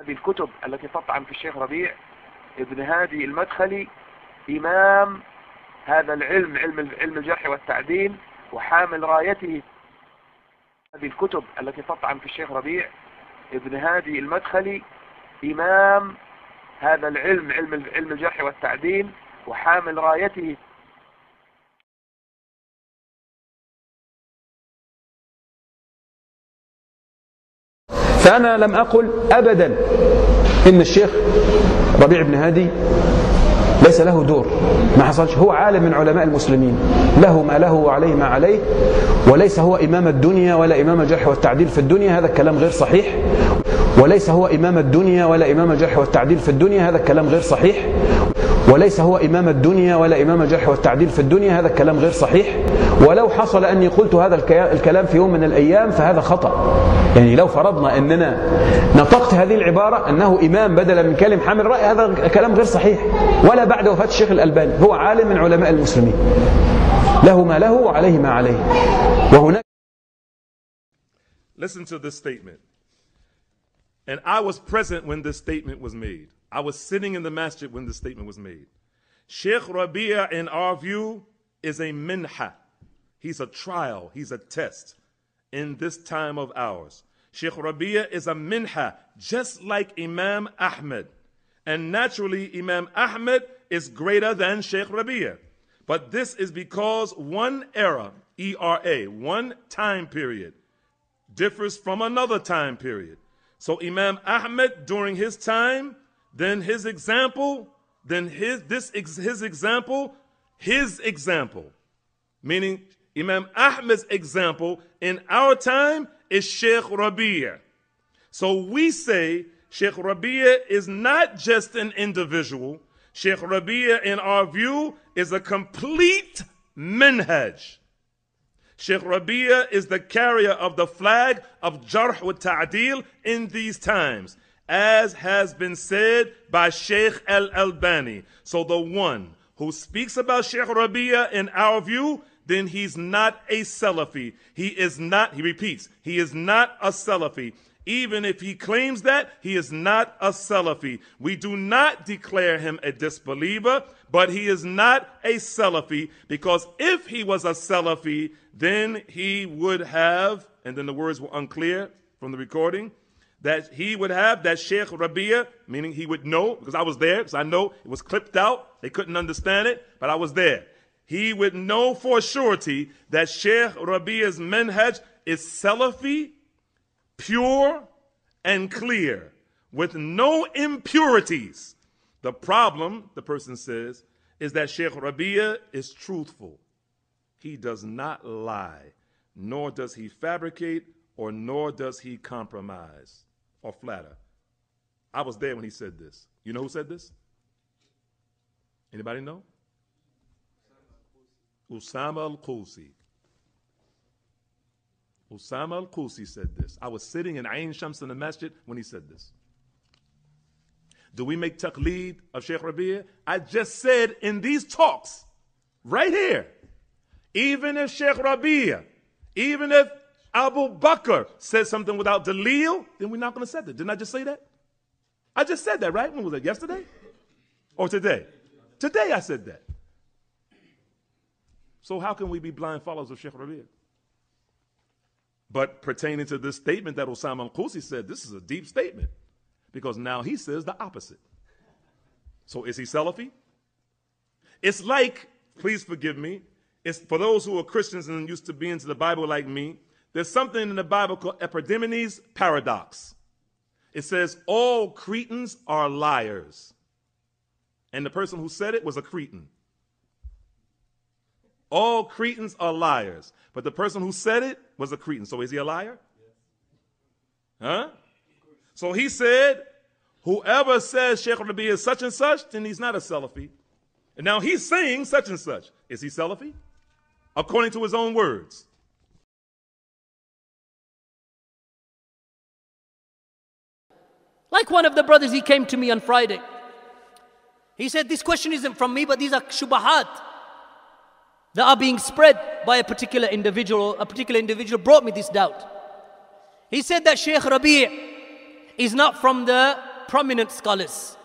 هذه الكتب التي تطعن في الشيخ ربيع ابن هادي المدخلي إمام هذا العلم، علم الجرح والتعديل، وحامل رايته. هذه الكتب التي تطعن في الشيخ ربيع ابن هادي المدخلي إمام هذا العلم، علم الجرح والتعديل، وحامل رايته. فأنا لم أقل أبدا إن الشيخ ربيع بن هادي ليس له دور، ما حصلش. هو عالم من علماء المسلمين، له ما له وعليه ما عليه، وليس هو إمام الدنيا ولا إمام الجرح والتعديل في الدنيا، هذا الكلام غير صحيح. وليس هو إمام الدنيا ولا إمام الجرح والتعديل في الدنيا، هذا الكلام غير صحيح. وليس هو إمام الدنيا ولا إمام الجرح والتعديل في الدنيا، هذا الكلام غير صحيح. ولو حصل أني قلت هذا الكلام في يوم من الأيام فهذا خطأ. يعني لو فرضنا أننا نطقت هذه العبارة أنه إمام بدلا من كلمة حامل رأي، هذا كلام غير صحيح. ولا بعد وفاة الشيخ الألباني، هو عالم من علماء المسلمين، له ما له وعليه ما عليه. وهناك Listen to this statement. And I was present when this statement was made. I was sitting in the masjid when this statement was made. Sheikh Rabi'a, in our view, is a minha. He's a trial. He's a test in this time of ours. Sheikh Rabi'a is a minha, just like Imam Ahmed. And naturally, Imam Ahmed is greater than Sheikh Rabi'a. But this is because one era, E-R-A, one time period, differs from another time period. So Imam Ahmed, during his time, then his example, then his example, meaning Imam Ahmed's example in our time is Sheikh Rabi'a. So we say Sheikh Rabi'a is not just an individual. Sheikh Rabi'a, in our view, is a complete minhaj. Sheikh Rabi'a is the carrier of the flag of Jarh wa Ta'dil in these times, as has been said by Sheikh al-Albani. So the one who speaks about Sheikh Rabi'a in our view, then he's not a Salafi. He is not, he repeats, he is not a Salafi. Even if he claims that, he is not a Salafi. We do not declare him a disbeliever, but he is not a Salafi, because if he was a Salafi, then he would have, and then the words were unclear from the recording, that he would have that Sheikh Rabi'a, meaning he would know, because I was there, because I know it was clipped out, they couldn't understand it, but I was there. He would know for surety that Sheikh Rabi'a's manhaj is Salafi, pure and clear, with no impurities. The problem, the person says, is that Sheikh Rabi'a is truthful. He does not lie, nor does he fabricate, or nor does he compromise or flatter. I was there when he said this. You know who said this? Anybody know? Usamah al-Qoosi. Usamah al-Qoosi said this. I was sitting in Ain Shams in the masjid when he said this. Do we make taqleed of Sheikh Rabi'a? I just said in these talks, right here, even if Sheikh Rabi'a, even if Abu Bakr said something without dalil, then we're not going to say that. Didn't I just say that? I just said that, right? When was it? Yesterday? Or today? Today I said that. So how can we be blind followers of Sheikh Rabi'a? But pertaining to this statement that Usamah al-Qoosi said, this is a deep statement, because now he says the opposite. So is he Salafi? It's like, please forgive me, it's for those who are Christians and used to be into the Bible like me, there's something in the Bible called Epimedes paradox. It says all Cretans are liars. And the person who said it was a Cretan. All Cretans are liars. But the person who said it was a Cretan. So is he a liar? Huh? So he said, whoever says Sheikh Rabi'a is such and such, then he's not a Salafi. And now he's saying such and such. Is he Salafi? According to his own words. Like one of the brothers, he came to me on Friday. He said, this question isn't from me, but these are shubahat that are being spread by a particular individual. A particular brought me this doubt. He said that Sheikh Rabi' is not from the prominent scholars.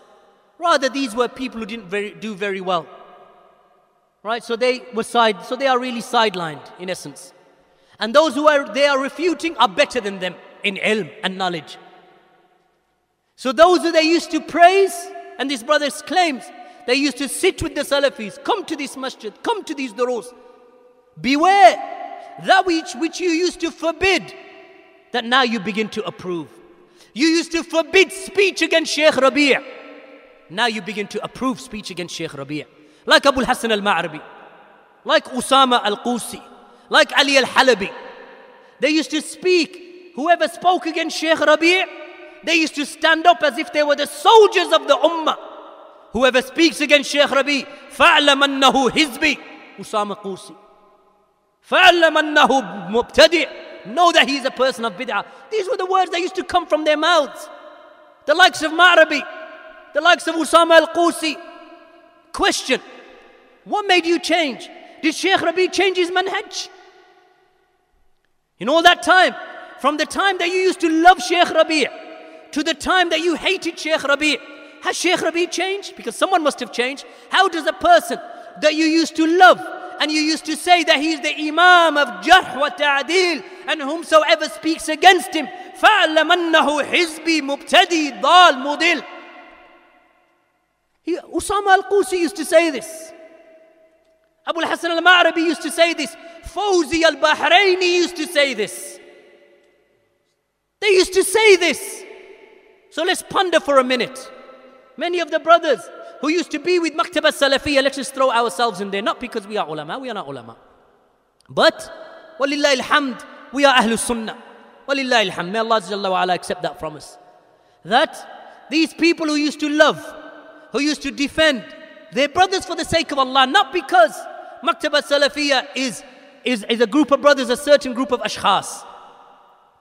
Rather, these were people who didn't do very well. Right? So they are really sidelined in essence. And those they are refuting are better than them in ilm and knowledge. So those who they used to praise, and this brother claims, they used to sit with the Salafis, come to this masjid, come to these durus. Beware, that which you used to forbid, that now you begin to approve. You used to forbid speech against Shaykh Rabi'. Now you begin to approve speech against Shaykh Rabi'. Like Abu al-Hasan al-Ma'rabi, like Usamah al-Qoosi, like Ali al-Halabi. They used to speak, whoever spoke against Shaykh Rabi', they used to stand up as if they were the soldiers of the ummah. Whoever speaks against Shaykh Rabi', فَأَعْلَمْ أَنَّهُ حِزْبِ Usamah Qoosi. فَأَعْلَمْ أَنَّهُ مُبْتَدِعْ. Know that he is a person of bid'ah. These were the words that used to come from their mouths. The likes of Ma'rabi, the likes of Usamah al-Qoosi. Question, what made you change? Did Shaykh Rabi' change his manhaj? In all that time, from the time that you used to love Shaykh Rabi' to the time that you hated Shaykh Rabi', has Shaykh Rabi' changed? Because someone must have changed. How does a person that you used to love and you used to say that he is the Imam of Jarh wa Ta'dil, and whomsoever speaks against him, فَأَعْلَمْ أَنَّهُ حِزْبِ مُبْتَدِي ضَال مُضِل. Usamah al-Qoosi used to say this. Abu al-Hasan al-Ma'rabi used to say this. Fawzi al-Bahraini used to say this. They used to say this. So let's ponder for a minute. Many of the brothers who used to be with Maktab al-Salafiyya, let's just throw ourselves in there. Not because we are ulama, we are not ulama. But, walillahi alhamd, we are Ahlul Sunnah. Walillahi alhamd. May Allah Jalla wa Ala accept that from us. That these people who used to love, who used to defend their brothers for the sake of Allah, not because Maktab al-Salafiyya is a group of brothers, a certain group of ashkhas.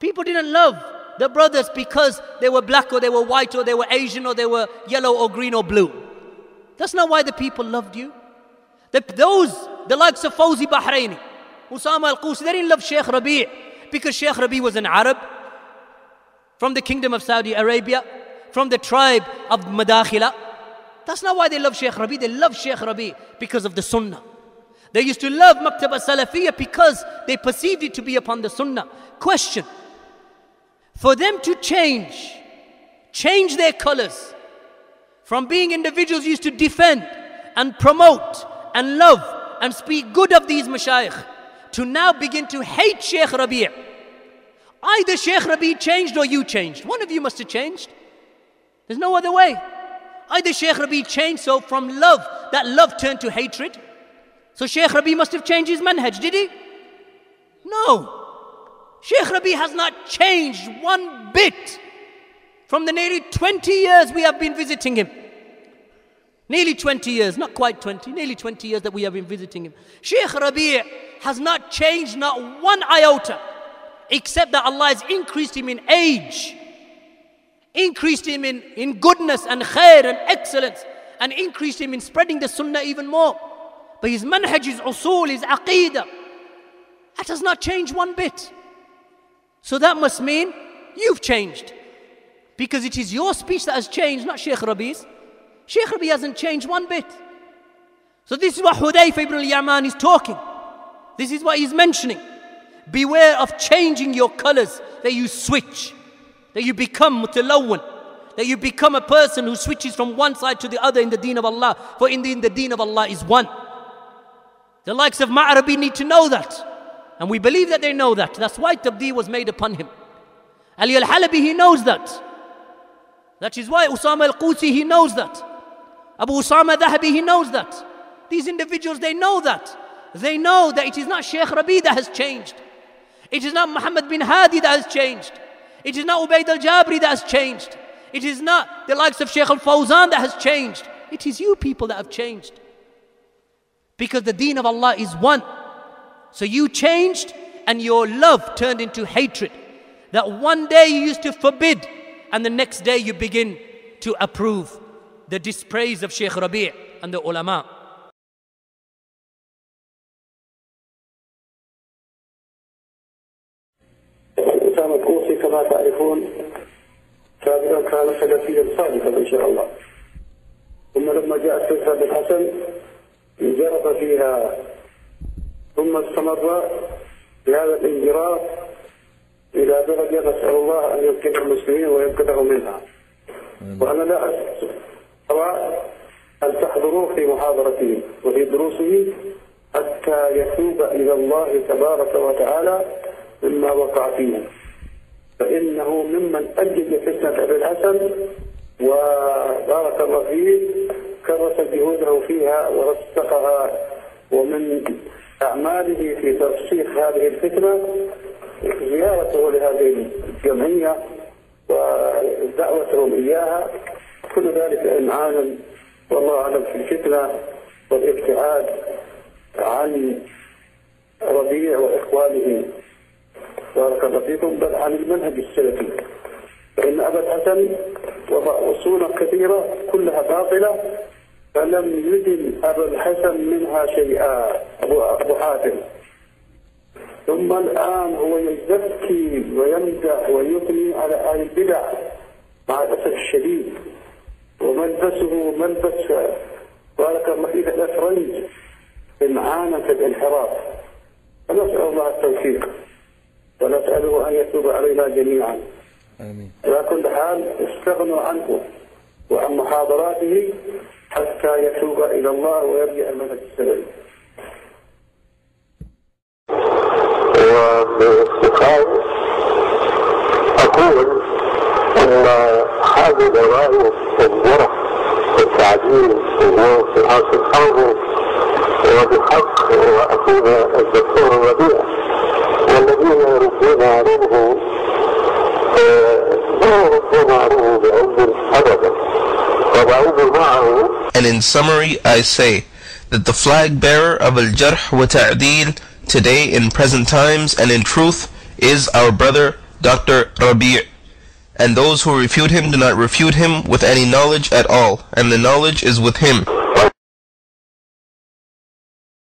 People didn't love the brothers because they were black or they were white or they were Asian or they were yellow or green or blue. That's not why the people loved you. The likes of Fawzi Bahraini, Usamah al-Qoosi, they didn't love Shaykh Rabi' because Shaykh Rabi' was an Arab from the kingdom of Saudi Arabia, from the tribe of Madakhila. That's not why they love Shaykh Rabi'. They love Shaykh Rabi' because of the Sunnah. They used to love Maktab al-Salafiyya because they perceived it to be upon the Sunnah. Question, for them to change their colors from being individuals who used to defend and promote and love and speak good of these mashayikh, to now begin to hate Shaykh Rabi'. Either Shaykh Rabi' changed or you changed. One of you must have changed. There's no other way. Either Shaykh Rabi' changed, so from love, that love turned to hatred. So Shaykh Rabi' must have changed his manhaj, did he? No. Shaykh Rabi' has not changed one bit from the nearly 20 years we have been visiting him. Nearly 20 years, not quite 20, nearly 20 years that we have been visiting him. Shaykh Rabi' has not changed not one iota, except that Allah has increased him in age, increased him in goodness and khair and excellence, and increased him in spreading the sunnah even more. But his manhaj, his usul, his aqeedah, that has not changed one bit. So that must mean you've changed. Because it is your speech that has changed, not Shaykh Rabi's. Shaykh Rabi hasn't changed one bit. So this is what Hudayfa ibn al-Yaman is talking. This is what he's mentioning. Beware of changing your colors, that you switch, that you become mutalawwan, that you become a person who switches from one side to the other in the deen of Allah. For in the deen of Allah is one. The likes of Ma'rabi need to know that. And we believe that they know that. That's why tabdi was made upon him. Ali al-Halabi, he knows that. That is why Usamah al-Qoosi, he knows that. Abu Usamah Dhahabi, he knows that. These individuals, they know that. They know that it is not Shaykh Rabi that has changed. It is not Muhammad bin Hadi that has changed. It is not Ubaid al-Jabri that has changed. It is not the likes of Shaykh al-Fawzan that has changed. It is you people that have changed. Because the deen of Allah is one. So you changed and your love turned into hatred. That one day you used to forbid and the next day you begin to approve the dispraise of Shaykh Rabi' and the ulama. Usamah al-Qoosi كما تعرفون سابقا كان سلفيا صادقا إن شاء الله. ثم لما جاءت فترة الحسن انجرف فيها، ثم استمر بهذا الانجراف إلى درجة نسأل الله أن ينقذ المسلمين وينقذهم منها. وأنا لا أرى أن تحضروا في محاضرته وفي دروسه حتى يتوب إلى الله تبارك وتعالى مما وقع فيه، فإنه ممن أجل فتنة أبي الحسن وبارك الله فيه، كرس جهوده فيها ورسخها، ومن أعماله في ترسيخ هذه الفتنة زيارته لهذه الجمعية ودعوتهم إياها، كل ذلك إمعانا والله أعلم في الفتنة والابتعاد عن ربيع وإخوانه بارك الله فيكم، بل عن المنهج السلفي. فإن أبا الحسن وضع أصولا كثيرة كلها باطلة، فلم يدن أبا الحسن منها شيئا أبو حاتم. ثم الآن هو يزكي ويمدح ويثني على أهل البدع مع الأسف الشديد، وملبسه ملبس بارك الله فيك الأفرنج إمعانا في الانحراف. فنسأل الله التوفيق ونسأله أن يتوب علينا جميعا. آمين. على كل حال استغنوا عنه وعن محاضراته حتى يتوب إلى الله ويرجع المنهج السلفي. وباختصار أقول أن هذه دوائر الجرح والتعديل في العصر الحاضر وبحق وأخونا الدكتور ربيع والذين يردون عليه لا يردون عليه بعذر أبدا وبعذر معه. And in summary, I say that the flag bearer of al-jarh wa ta'deel today in present times and in truth is our brother Dr. Rabi', and those who refute him do not refute him with any knowledge at all, and the knowledge is with him.